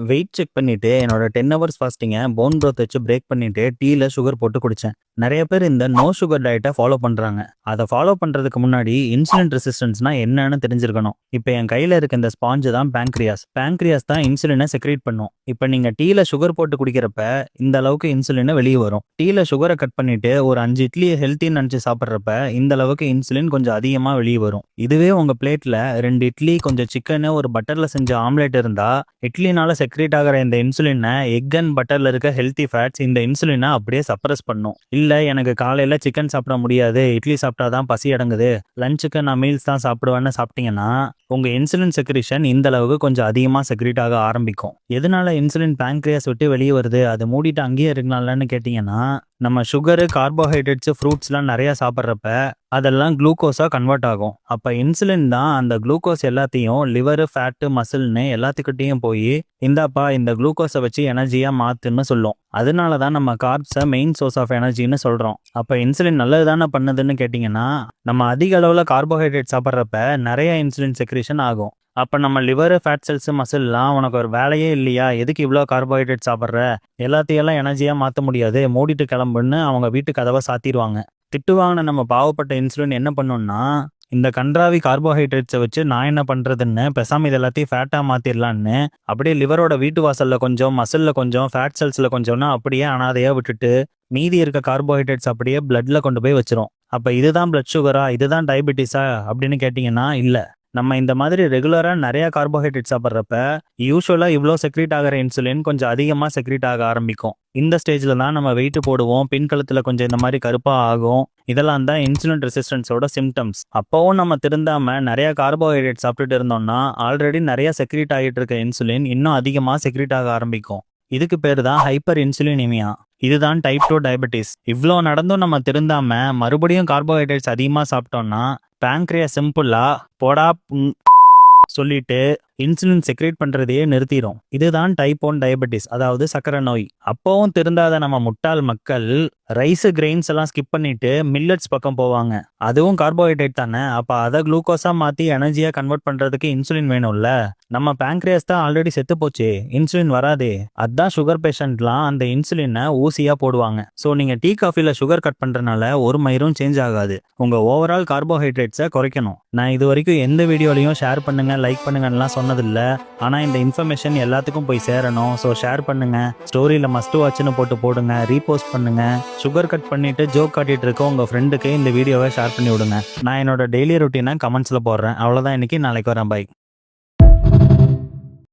Weight check பண்ணிட்டு என்னோட 10 hours ஃபாஸ்டிங்கை phone Praudh வச்சு பிரேக் பண்ணிட்டு டீல சுகர் போட்டு குடிச்சேன். நிறைய பேர் இந்த நோ சுகர் டயட்டை ஃபாலோ பண்றாங்க. அதை ஃபாலோ பண்றதுக்கு முன்னாடி இன்சுலின் ரெசிஸ்டன்ஸ்னா என்னன்னு தெரிஞ்சிருக்கணும். இப்போ என் கையில இருக்க இந்த ஸ்பாஞ்சு தான் பேங்க்ரியாஸ். பேங்க்ரியாஸ் தான் இன்சுலினை செக்ரேட் பண்ணும். இப்போ நீங்க டீல சுகர் போட்டு குடிக்கிறப்ப இந்த அளவுக்கு இன்சுலின் வெளியே வரும். டீல சுகரை கட் பண்ணிட்டு ஒரு 5 இட்லியை ஹெல்த்தின்னு நினைச்சு சாப்பிட்றப்ப இந்த அளவுக்கு இன்சுலின் கொஞ்சம் அதிகமா வெளியே வரும். இதுவே உங்க பிளேட்ல 2 இட்லி, கொஞ்சம் சிக்கன், ஒரு பட்டர்ல செஞ்ச ஆம்லெட் இருந்தா இட்லினால செக்ரேட் ஆகிற இந்த இன்சுலினை எக் அண்ட் பட்டர்ல இருக்க ஹெல்த்தி ஃபேட்ஸ் இந்த இன்சுலினை அப்படியே சப்ரஸ் பண்ணும். இல்ல எனக்கு காலையில சிக்கன் சாப்பிட முடியாது, இட்லி சாப்பிட்டாதான் பசி அடங்குது, லஞ்சுக்கு நான் மீல்ஸ் தான் சாப்பிடுவேன்னு சாப்பிட்டீங்கன்னா உங்க இன்சுலின் செக்ரேஷன் இந்த அளவுக்கு கொஞ்சம் அதிகமா செக்ரேட் ஆக ஆரம்பிக்கும். எதனால இன்சுலின் பேங்க்ரியாஸ் விட்டு வெளியே வருது, அது மூடிட்டு அங்கேயே இருக்கலாம்லன்னு கேட்டீங்கன்னா, நம்ம சுகரு, கார்போஹைட்ரேட்ஸ், ஃப்ரூட்ஸ்லாம் நிறைய சாப்பிட்றப்ப அதெல்லாம் குளுக்கோஸா கன்வெர்ட் ஆகும். அப்ப இன்சுலின் தான் அந்த குளுக்கோஸ் எல்லாத்தையும் லிவர், ஃபேட்டு, மசில்னு எல்லாத்துக்கிட்டையும் போய் இந்தாப்பா இந்த குளுக்கோஸை வச்சு எனர்ஜியா மாத்துன்னு சொல்லும். அதனால தான் நம்ம கார்ப்ஸை மெயின் சோர்ஸ் ஆஃப் எனர்ஜின்னு சொல்றோம். அப்ப இன்சுலின் நல்லது தானே பண்ணுதுன்னு கேட்டீங்கன்னா, நம்ம அதிக அளவுல கார்போஹைட்ரேட் சாப்பிட்றப்ப நிறைய இன்சுலின் செக்ரேஷன் ஆகும். அப்போ நம்ம லிவர், ஃபேட் செல்ஸ், மசில்லாம் உனக்கு ஒரு வேலையே இல்லையா, எதுக்கு இவ்வளோ கார்போஹைட்ரேட் சாப்பிட்ற, எல்லாத்தையெல்லாம் எனர்ஜியாக மாற்ற முடியாது, மூடிட்டு கிளம்புன்னு அவங்க வீட்டு கதவை சாத்திடுவாங்க. திட்டுவாங்கின நம்ம பாவப்பட்ட இன்சுலின் என்ன பண்ணுன்னா, இந்த கன்றாவி கார்போஹைட்ரேட்ஸை வச்சு நான் என்ன பண்ணுறதுன்னு பெசாம இது எல்லாத்தையும் ஃபேட்டாக மாற்றிடலான்னு அப்படியே லிவரோட வீட்டு வாசலில் கொஞ்சம், மசிலில் கொஞ்சம், ஃபேட் செல்ஸில் கொஞ்சம்னா அப்படியே அனாதையாக விட்டுட்டு மீதி இருக்க கார்போஹைட்ரேட்ஸ் அப்படியே பிளட்ல கொண்டு போய் வச்சிரும். அப்போ இதுதான் பிளட் சுகரா, இதுதான் டயபெட்டிஸா அப்படின்னு கேட்டிங்கன்னா இல்லை. நம்ம இந்த மாதிரி ரெகுலராக நிறைய கார்போஹைட்ரேட் சாப்பிட்றப்ப யூஸ்வலாக இவ்வளோ செக்ரேட் ஆகிற இன்சுலின் கொஞ்சம் அதிகமாக செக்ரேட் ஆக ஆரம்பிக்கும். இந்த ஸ்டேஜில் தான் நம்ம வெயிட் போடுவோம், பின்கழுத்தில் கொஞ்சம் இந்த மாதிரி கருப்பாக ஆகும். இதெல்லாம் தான் இன்சுலின் ரெசிஸ்டன்ஸோட சிம்டம்ஸ். அப்போவும் நம்ம திருந்தாமல் நிறைய கார்போஹைட்ரேட் சாப்பிட்டுட்டு இருந்தோம்னா ஆல்ரெடி நிறைய செக்ரேட் ஆகிட்டு இருக்க இன்சுலின் இன்னும் அதிகமாக செக்ரேட் ஆக ஆரம்பிக்கும். இதுக்கு பேர் தான் ஹைப்பர் இன்சுலினிமியா. இதுதான் டைப் 2 டயபெட்டிஸ். இவ்வளோ நடந்தும் நம்ம திருந்தாம மறுபடியும் கார்போஹைட்ரேட்ஸ் அதிகமாக சாப்பிட்டோம்னா பேங்க்ரியாஸ் சிம்பிளா போடா சொல்லிட்டு இன்சுலின் செக்ரேட் பண்றதையே நிறுத்திடும். இதுதான் டைப் 1 டயபெட்டிஸ், அதாவது சக்கரை நோய். அப்பவும் திருந்தாத நம்ம முட்டாள் மக்கள் ரைஸ், கிரெயின்ஸ் எல்லாம் ஸ்கிப் பண்ணிட்டு மில்லட்ஸ் பக்கம் போவாங்க. அதுவும் கார்போஹைட்ரேட் தானே, அப்ப அதை குளுக்கோஸா மாத்தி எனர்ஜியா கன்வெர்ட் பண்றதுக்கு இன்சுலின் வேணும்ல. நம்ம பேங்க்ரியாஸ் தான் ஆல்ரெடி செத்து போச்சு, இன்சுலின் வராதே. அதான் சுகர் பேஷண்ட்லாம் அந்த இன்சுலினை ஊசியா போடுவாங்க. ஸோ நீங்க டீ, காஃபில சுகர் கட் பண்றதுனால ஒரு மயிரும் சேஞ்ச் ஆகாது. உங்க ஓவரால் கார்போஹைட்ரேட்ஸை குறைக்கணும். நான் இது வரைக்கும் எந்த வீடியோலையும் ஷேர் பண்ணுங்க, லைக் பண்ணுங்கலாம் சொன்னதில்லை. ஆனால் இந்த இன்ஃபர்மேஷன் எல்லாத்துக்கும் போய் சேரணும். ஸோ ஷேர் பண்ணுங்க, ஸ்டோரியில் மஸ்ட் வாட்ச்னு போடுங்க, ரீபோஸ்ட் பண்ணுங்க. சுகர் கட் பண்ணிட்டு ஜோக் காட்டிட்டு இருக்க உங்க ஃப்ரெண்டுக்கு இந்த வீடியோவை ஷேர் பண்ணி விடுங்க. நான் என்னோட டெய்லி ரொட்டீனை கமெண்ட்ஸில் போடுறேன். அவ்வளோதான், இன்னைக்கு நாளைக்கு வரேன். பை.